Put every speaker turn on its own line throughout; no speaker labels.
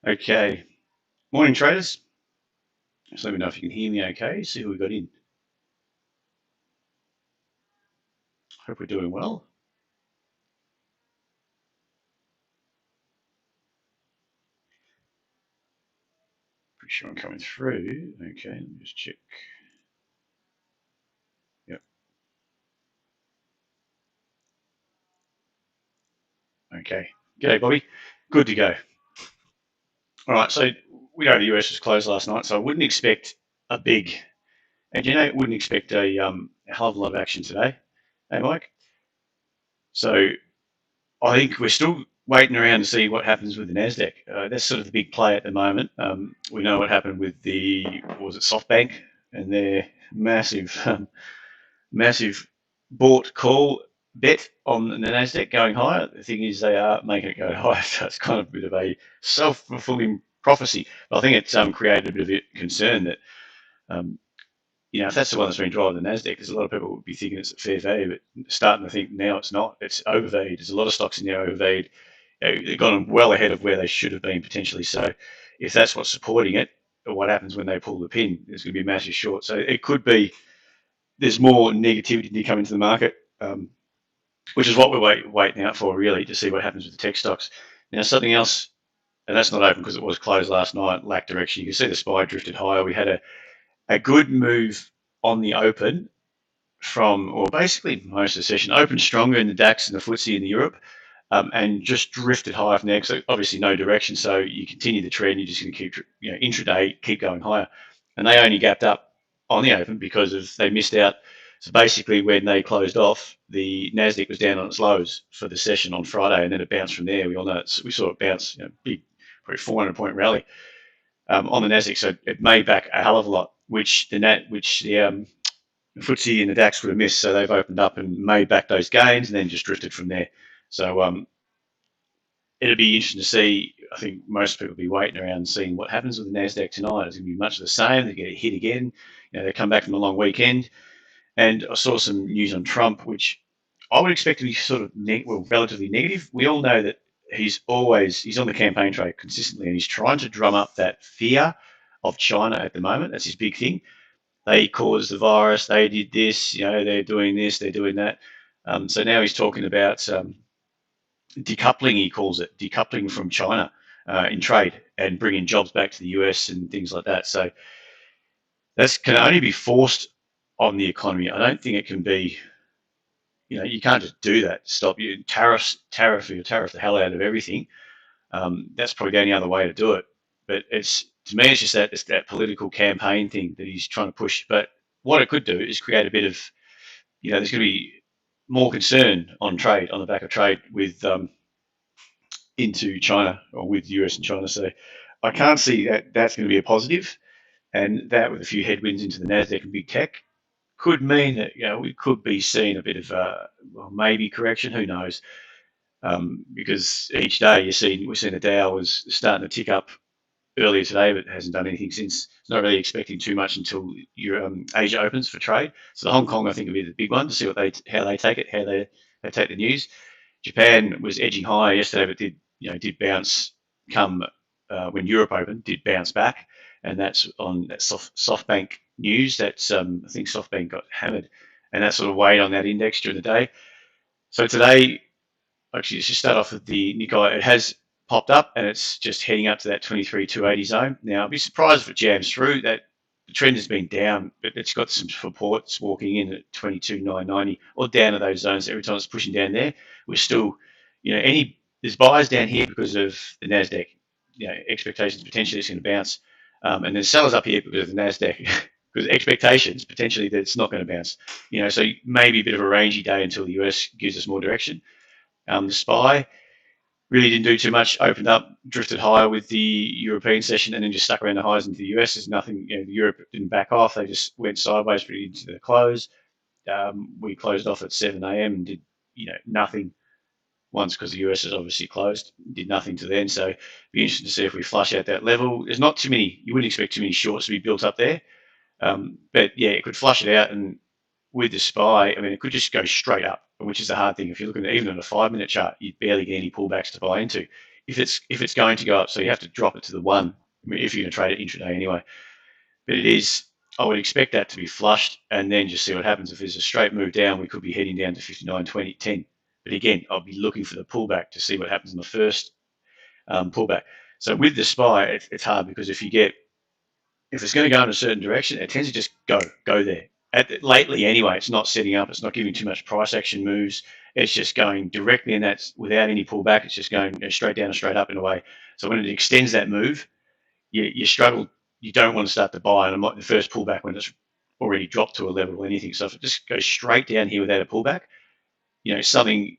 Okay, morning traders. Just let me know if you can hear me okay. See who we got in. Hope we're doing well. Pretty sure I'm coming through. Okay, let me just check. Yep. Okay. G'day, Bobby. Good to go. All right, so we know the US was closed last night, so I wouldn't expect a big, and wouldn't expect a hell of a lot of action today. Hey, Mike. So I think we're still waiting around to see what happens with the NASDAQ. That's sort of the big play at the moment. We know what happened with what was it, SoftBank, and their massive bought call bet on the NASDAQ going higher. The thing is, they are making it go higher, so it's kind of a bit of a self-fulfilling prophecy. But I think it's created a bit of a concern that, um, if that's the one that's been driving the NASDAQ, because a lot of people would be thinking it's at fair value, but starting to think now it's not. It's overvalued. There's a lot of stocks in there overvalued. They've gone well ahead of where they should have been potentially. So if that's what's supporting it, what happens when they pull the pin? There's going to be a massive short. So it could be there's more negativity to come into the market, which is what we're waiting out for, really, to see what happens with the tech stocks. Now, something else, and that's not open because it was closed last night, lacked direction. You can see the SPY drifted higher. We had a good move on the open or basically most of the session, opened stronger in the DAX and the FTSE in Europe, and just drifted higher from there. So obviously no direction. So you continue the trend. You're just going to keep, intraday, keep going higher. And they only gapped up on the open because they missed out. So basically, when they closed off, the Nasdaq was down on its lows for the session on Friday, and then it bounced from there. We all know we saw it bounce, big, probably 400-point rally on the Nasdaq. So it made back a hell of a lot, which the FTSE and the DAX would have missed. So they've opened up and made back those gains, and then just drifted from there. So it'll be interesting to see. I think most people will be waiting around seeing what happens with the NASDAQ tonight. It's going to be much the same. They get hit again. They come back from a long weekend. And I saw some news on Trump, which I would expect to be sort of relatively negative. We all know that he's on the campaign trail consistently, and he's trying to drum up that fear of China at the moment. That's his big thing. They caused the virus. They did this. They're doing this. They're doing that. So now he's talking about decoupling, he calls it, decoupling from China in trade and bringing jobs back to the US and things like that. So that can only be forced on the economy. I don't think it can be, you can't just do that. Stop you tariff the hell out of everything. That's probably the only other way to do it. But to me, it's just that political campaign thing that he's trying to push. But what it could do is create a bit of, there's going to be more concern on the back of trade with into China or with the US and China. So I can't see that that's going to be a positive, and that with a few headwinds into the Nasdaq and big tech could mean that we could be seeing a bit of maybe correction. Who knows? Because each day we're seeing the Dow was starting to tick up earlier today, but hasn't done anything since. It's not really expecting too much until Asia opens for trade. So the Hong Kong, I think, will be the big one to see how they take it, how they take the news. Japan was edging higher yesterday, but did bounce come when Europe opened, did bounce back, and that's on that SoftBank news. That's I think SoftBank got hammered, and that sort of weighed on that index during the day. So today, actually, let's just start off with the Nikkei. It has popped up, and it's just heading up to that 23,280 zone. Now, I'd be surprised if it jams through that. The trend has been down, but it's got some supports walking in at 22,990 or down to those zones. Every time it's pushing down there, we're still, there's buyers down here because of the Nasdaq. Expectations potentially it's going to bounce, and there's sellers up here because of the Nasdaq. Because expectations potentially that it's not going to bounce. So maybe a bit of a rangy day until the US gives us more direction. The SPY really didn't do too much, opened up, drifted higher with the European session, and then just stuck around the highs into the US. There's nothing, Europe didn't back off. They just went sideways pretty into the close. We closed off at 7 a.m. and did, nothing once because the US is obviously closed, did nothing to then. So it'd be interesting to see if we flush out that level. There's not too many, you wouldn't expect too many shorts to be built up there. But yeah, it could flush it out, and with the SPY, it could just go straight up, which is the hard thing. If you're looking at even on a 5-minute chart, you'd barely get any pullbacks to buy into. if it's going to go up, so you have to drop it to the 1 if you're going to trade it intraday anyway. But it is, I would expect that to be flushed and then just see what happens. If there's a straight move down, we could be heading down to 59.20, 10. But again, I'll be looking for the pullback to see what happens in the first pullback. So with the SPY, it's hard because if it's going to go in a certain direction, it tends to just go there. Lately anyway, it's not setting up, it's not giving too much price action moves. It's just going directly, and that's without any pullback. It's just going straight down and straight up in a way. So when it extends that move, you struggle. You don't want to start to buy, and I'm like the first pullback when it's already dropped to a level or anything. So if it just goes straight down here without a pullback, something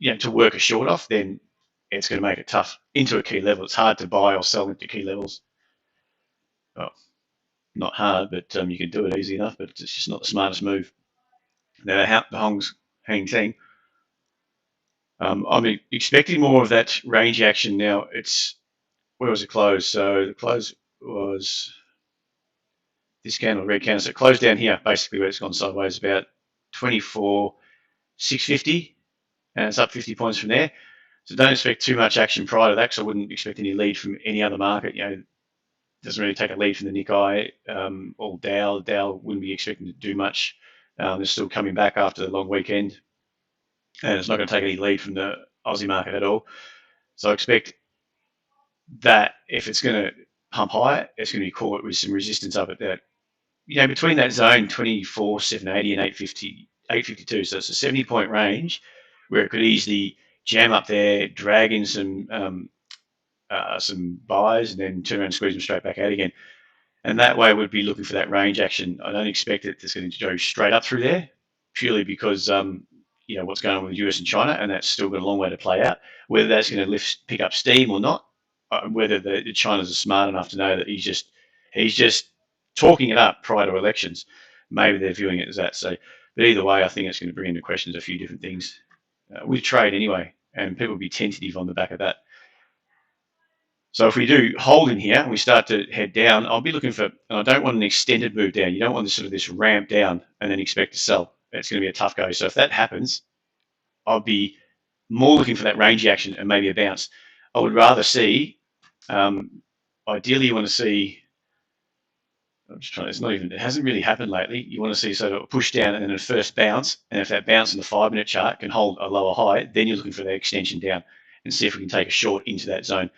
to work a short off, then it's going to make it tough into a key level. It's hard to buy or sell into key levels. Well, not hard, but you can do it easy enough, but it's just not the smartest move. Now, the Hang Seng, I'm expecting more of that range action now. Where was it closed? So the close was this candle, red candle. So it closed down here, basically where it's gone sideways, about 24,650, and it's up 50 points from there. So don't expect too much action prior to that, because I wouldn't expect any lead from any other market. Doesn't really take a lead from the Nikkei or Dow. Dow wouldn't be expecting to do much. They're still coming back after the long weekend, and it's not going to take any lead from the Aussie market at all. So I expect that if it's going to pump higher, it's going to be caught with some resistance up at that, between that zone 24,780 and 852. So it's a 70-point range where it could easily jam up there, drag in some buys, and then turn around and squeeze them straight back out again. And that way we'd be looking for that range action. I don't expect it that's going to go straight up through there, purely because what's going on with the US and China, and that's still got a long way to play out. Whether that's going to pick up steam or not, whether the China's are smart enough to know that he's just talking it up prior to elections. Maybe they're viewing it as that. So, but either way, I think it's going to bring into questions a few different things with trade anyway, and people will be tentative on the back of that. So if we do hold in here and we start to head down, I'll be looking for, and I don't want an extended move down. You don't want this ramp down and then expect to sell. It's going to be a tough go. So if that happens, I'll be more looking for that range action and maybe a bounce. I would rather see, ideally you want to see, it hasn't really happened lately. You want to see sort of a push down and then a first bounce. And if that bounce in the 5-minute chart can hold a lower high, then you're looking for that extension down and see if we can take a short into that zone.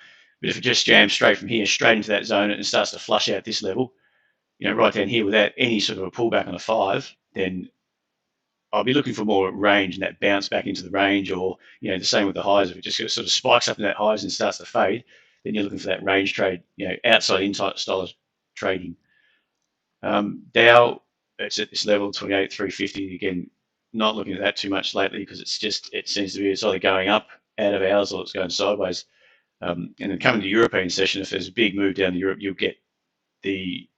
But if it just jams straight from here, straight into that zone, and starts to flush out this level, right down here without any sort of a pullback on a 5, then I'll be looking for more range and that bounce back into the range, or, the same with the highs. If it just sort of spikes up in that highs and starts to fade, then you're looking for that range trade, outside inside style of trading. Dow, it's at this level, 28,350. Again, not looking at that too much lately because it seems to be it's either going up out of hours or it's going sideways. And then coming to the European session, if there's a big move down to Europe, you'll get the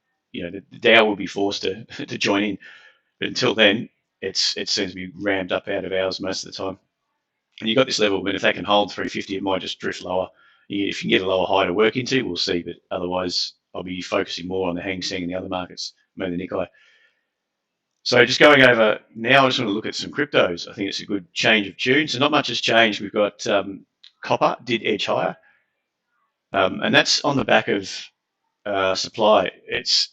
Dow will be forced to join in. But until then, it seems to be rammed up out of hours most of the time. And you've got this level, but if they can hold 350, it might just drift lower. If you can get a lower high to work into, we'll see. But otherwise, I'll be focusing more on the Hang Seng and the other markets, maybe the Nikkei. So just going over now, I just want to look at some cryptos. I think it's a good change of tune. So not much has changed. We've got copper did edge higher. And that's on the back of supply. It's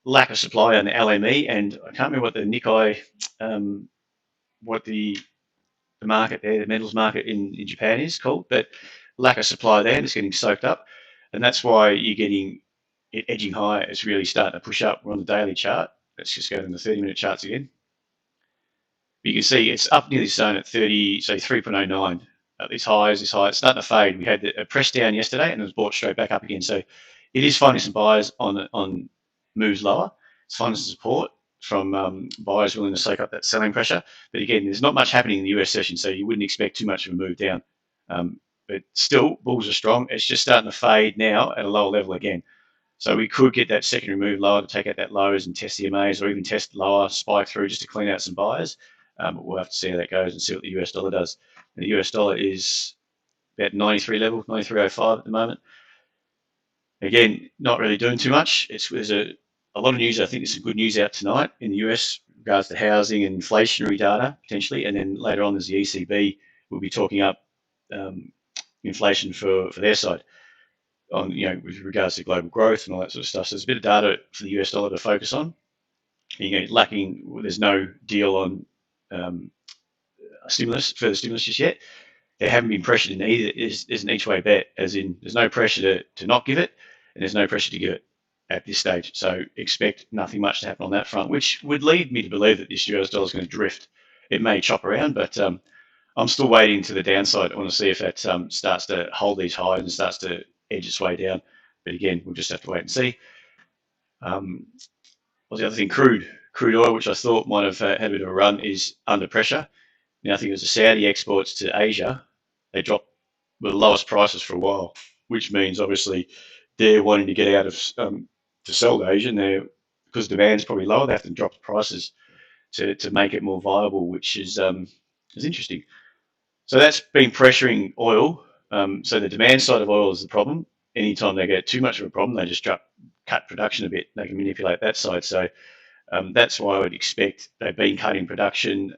lack of supply on the LME, and I can't remember what the Nikkei, what the market there, the metals market in Japan is called, but lack of supply there, and it's getting soaked up, and that's why you're getting it edging higher. It's really starting to push up. We're on the daily chart. Let's just go to the 30-minute charts again. You can see it's up near this zone at 3.09. This high, it's starting to fade. We had a press down yesterday and it was brought straight back up again. So it is finding some buyers on moves lower. It's finding some support from buyers willing to soak up that selling pressure. But again, there's not much happening in the US session, so you wouldn't expect too much of a move down. But still, bulls are strong. It's just starting to fade now at a lower level again. So we could get that secondary move lower to take out that lows and test the MAs, or even test lower, spike through just to clean out some buyers. But we'll have to see how that goes and see what the US dollar does. And the US dollar is about 93 level, 93.05 at the moment. Again, not really doing too much. There's a lot of news. I think there's some good news out tonight in the US in regards to housing and inflationary data potentially. And then later on, there's the ECB will be talking up inflation for their side on, with regards to global growth and all that sort of stuff. So there's a bit of data for the US dollar to focus on. There's no deal on further stimulus just yet. They haven't been pressured in either. Is an each way bet, as in there's no pressure to not give it, and there's no pressure to give it at this stage. So expect nothing much to happen on that front, which would lead me to believe that this US dollar is going to drift. It may chop around, but I'm still waiting to the downside. I want to see if that starts to hold these highs and starts to edge its way down. But again, we'll just have to wait and see. What's the other thing? Crude oil, which I thought might have had a bit of a run, is under pressure. Now, I think it was the Saudi exports to Asia. They dropped the lowest prices for a while, which means obviously they're wanting to get out of to sell to Asia. And because demand's probably lower, they have to drop the prices to make it more viable, which is interesting. So that's been pressuring oil. So the demand side of oil is the problem. Anytime they get too much of a problem, they just cut production a bit. They can manipulate that side. So that's why I would expect they've been cutting production.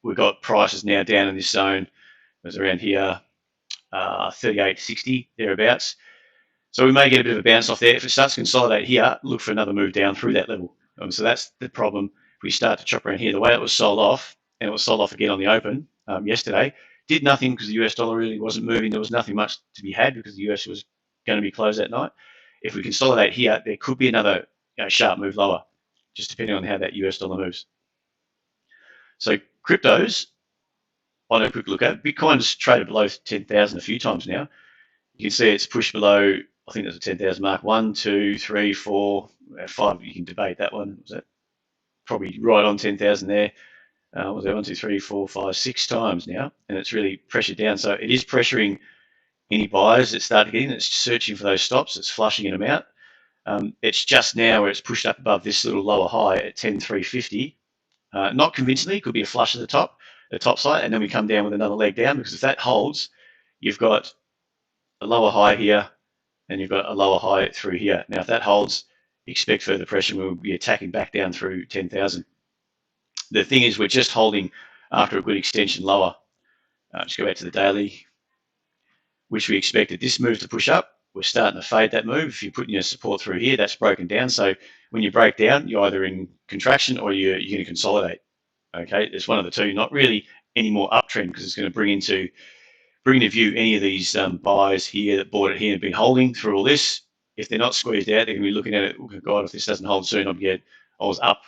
We've got prices now down in this zone. It was around here, 38.60, thereabouts. So we may get a bit of a bounce off there. If it starts to consolidate here, look for another move down through that level. So that's the problem. If we start to chop around here, the way it was sold off, and it was sold off again on the open yesterday, did nothing because the US dollar really wasn't moving. There was nothing much to be had because the US was going to be closed that night. If we consolidate here, there could be another sharp move lower, just depending on how that US dollar moves. So cryptos, on a quick look at, Bitcoin's traded below 10,000 a few times now. You can see it's pushed below, I think there's a 10,000 mark, 1, 2, 3, 4, 5, you can debate that one. Was that probably right on 10,000 there? Was that 1, 2, 3, 4, 5, 6 times now, and it's really pressured down. So it is pressuring any buyers that start getting, it's searching for those stops, it's flushing them out. It's just now where it's pushed up above this little lower high at 10,350. Not convincingly, could be a flush at the top side, and then we come down with another leg down, because if that holds, you've got a lower high here, and you've got a lower high through here. Now, if that holds, expect further pressure. We'll be attacking back down through 10,000. The thing is, we're just holding after a good extension lower. Just go back to the daily, which we expected this move to push up. We're starting to fade that move. If you're putting your support through here, that's broken down. So when you break down, you're either in contraction or you're going to consolidate. Okay, there's one of the two. Not really any more uptrend, because it's going to bring into view any of these buyers here that bought it here and been holding through all this. If they're not squeezed out, they're going to be looking at it. Oh God, if this doesn't hold soon, I was up,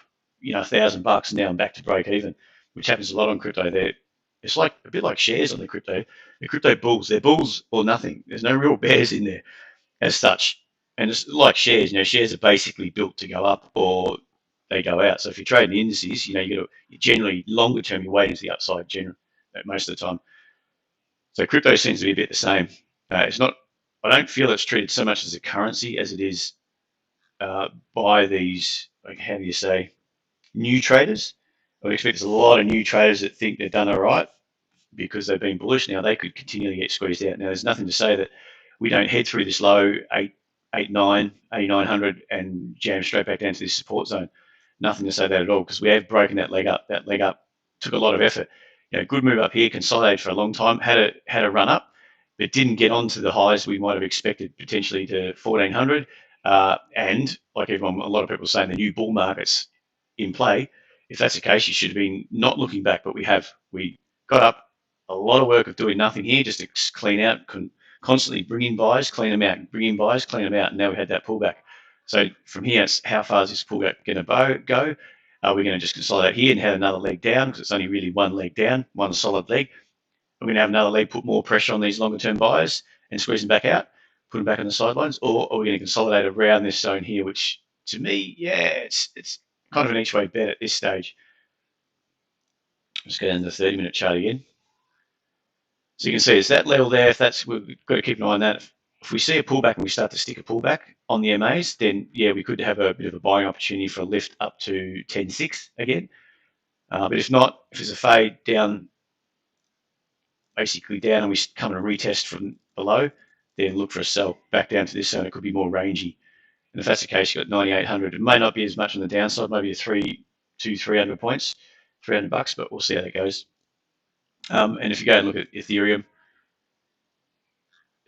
$1,000, and now I'm back to break even, which happens a lot on crypto. It's like a bit like shares on the crypto bulls. They're bulls or nothing. There's no real bears in there as such. And it's like shares. Shares are basically built to go up or they go out. So if you trade the indices, you generally longer term, you're waiting to the upside generally most of the time. So crypto seems to be a bit the same. It's not. I don't feel it's treated so much as a currency as it is by these, how do you say, new traders. I would expect there's a lot of new traders that think they've done all right because they've been bullish. Now they could continually get squeezed out. Now there's nothing to say that we don't head through this low 8,900 and jam straight back down to this support zone. Nothing to say that at all, because we have broken that leg up. That leg up took a lot of effort. Good move up here, consolidated for a long time, had a run up, but didn't get onto the highs we might have expected, potentially to 1,400. And like a lot of people are saying, the new bull market's in play. If that's the case, you should have been not looking back, but we got up. A lot of work of doing nothing here, just to clean out, constantly bring in buys, clean them out, bring in buys, clean them out, and now we had that pullback. So from here, it's how far is this pullback going to go? Are we going to just consolidate here and have another leg down, because it's only really one leg down, one solid leg? We're going to have another leg, put more pressure on these longer term buyers and squeeze them back out, put them back on the sidelines, or are we going to consolidate around this zone here, which to me, it's kind of an each way bet at this stage. Let's go down to the 30-minute chart again. So you can see it's that level there. We've got to keep an eye on that. If we see a pullback and we start to stick a pullback on the MAs, then we could have a bit of a buying opportunity for a lift up to 10.6 again. But if not, if there's a fade down, basically down, and we come and retest from below, then look for a sell back down to this zone. It could be more rangy. And if that's the case, you've got 9,800. It may not be as much on the downside, maybe 300 points, $300, but we'll see how that goes. And if you go and look at Ethereum,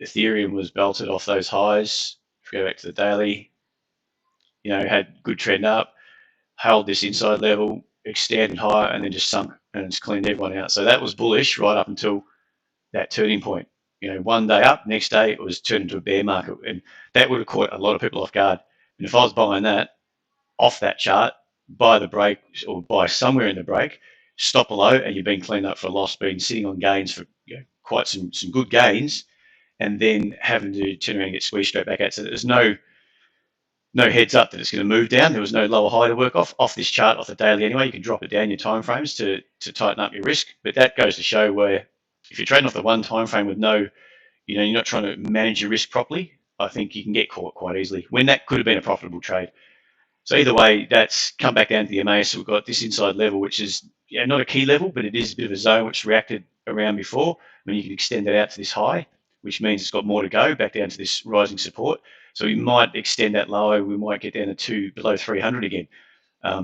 Ethereum was belted off those highs. If we go back to the daily, had good trend up, held this inside level, extended higher, and then just sunk, and it's cleaned everyone out. So that was bullish right up until that turning point. One day up, next day it was turned into a bear market, and that would have caught a lot of people off guard. And if I was buying that off that chart, buy the break or buy somewhere in the break, stop below, and you've been cleaned up for a loss, been sitting on gains for quite some good gains, and then having to turn around and get squeezed straight back out. So there's no heads up that it's going to move down. There was no lower high to work off this chart, off the daily anyway. You can drop it down your time frames to tighten up your risk, but that goes to show where if you're trading off the one time frame with no, you're not trying to manage your risk properly, I think you can get caught quite easily when that could have been a profitable trade. So either way, that's come back down to the MA. So we've got this inside level, which is not a key level, but it is a bit of a zone which reacted around before. I mean, you can extend that out to this high, which means it's got more to go back down to this rising support. So we might extend that lower. We might get down to below 300 again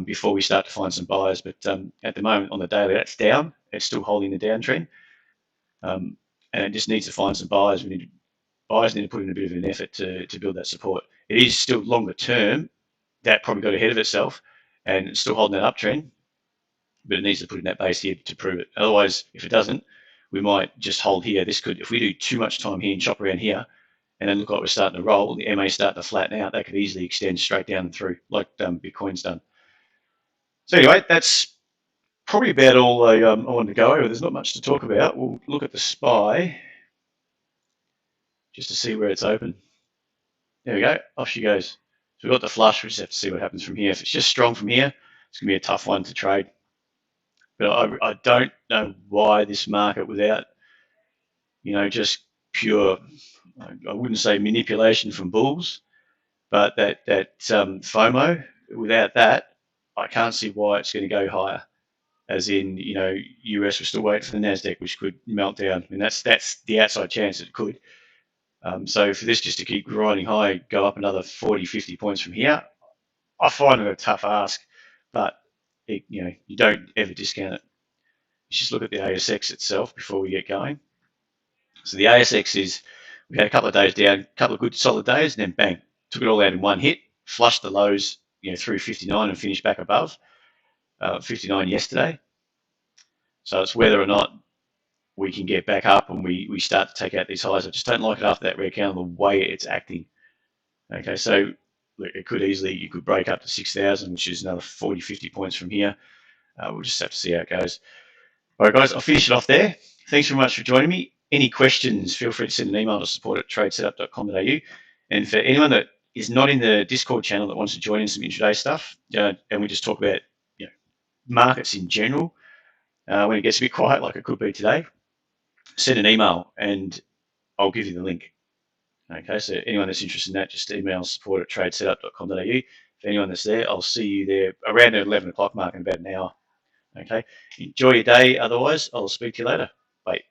before we start to find some buyers. But at the moment on the daily, that's down. It's still holding the downtrend. And it just needs to find some buyers. Buyers need to put in a bit of an effort to build that support. It is still longer term. That probably got ahead of itself and it's still holding that uptrend, but it needs to put in that base here to prove it. Otherwise, if it doesn't, we might just hold here. This could, if we do too much time here and chop around here, and then look like we're starting to roll, the MA starting to flatten out, that could easily extend straight down and through, like Bitcoin's done. So anyway, that's probably about all I wanted to go over. There's not much to talk about. We'll look at the SPY just to see where it's open. There we go. Off she goes. So we've got the flush. We just have to see what happens from here. If it's just strong from here, it's going to be a tough one to trade. But I don't know why this market, without just pure, I wouldn't say manipulation from bulls, but that FOMO, without that, I can't see why it's going to go higher. As in, US, we're still waiting for the NASDAQ, which could melt down. I mean, that's the outside chance it could. So for this just to keep grinding high, go up another 40, 50 points from here, I find it a tough ask, but you don't ever discount it. Let's just look at the ASX itself before we get going. So the ASX we had a couple of days down, a couple of good solid days, and then bang, took it all out in one hit, flushed the lows, through 59 and finished back above 59 yesterday. So it's whether or not we can get back up and we start to take out these highs. I just don't like it after that red candle, the way it's acting. Okay, so it could easily, you could break up to 6,000, which is another 40, 50 points from here. We'll just have to see how it goes. All right, guys, I'll finish it off there. Thanks very much for joining me. Any questions, feel free to send an email to support@tradesetup.com.au. And for anyone that is not in the Discord channel that wants to join in some intraday stuff, and we just talk about markets in general, when it gets a bit quiet like it could be today, send an email and I'll give you the link. Okay, so anyone that's interested in that, just email support@tradesetup.com.au. If anyone that's there, I'll see you there around the 11 o'clock mark in about an hour. Okay, enjoy your day. Otherwise, I'll speak to you later. Bye.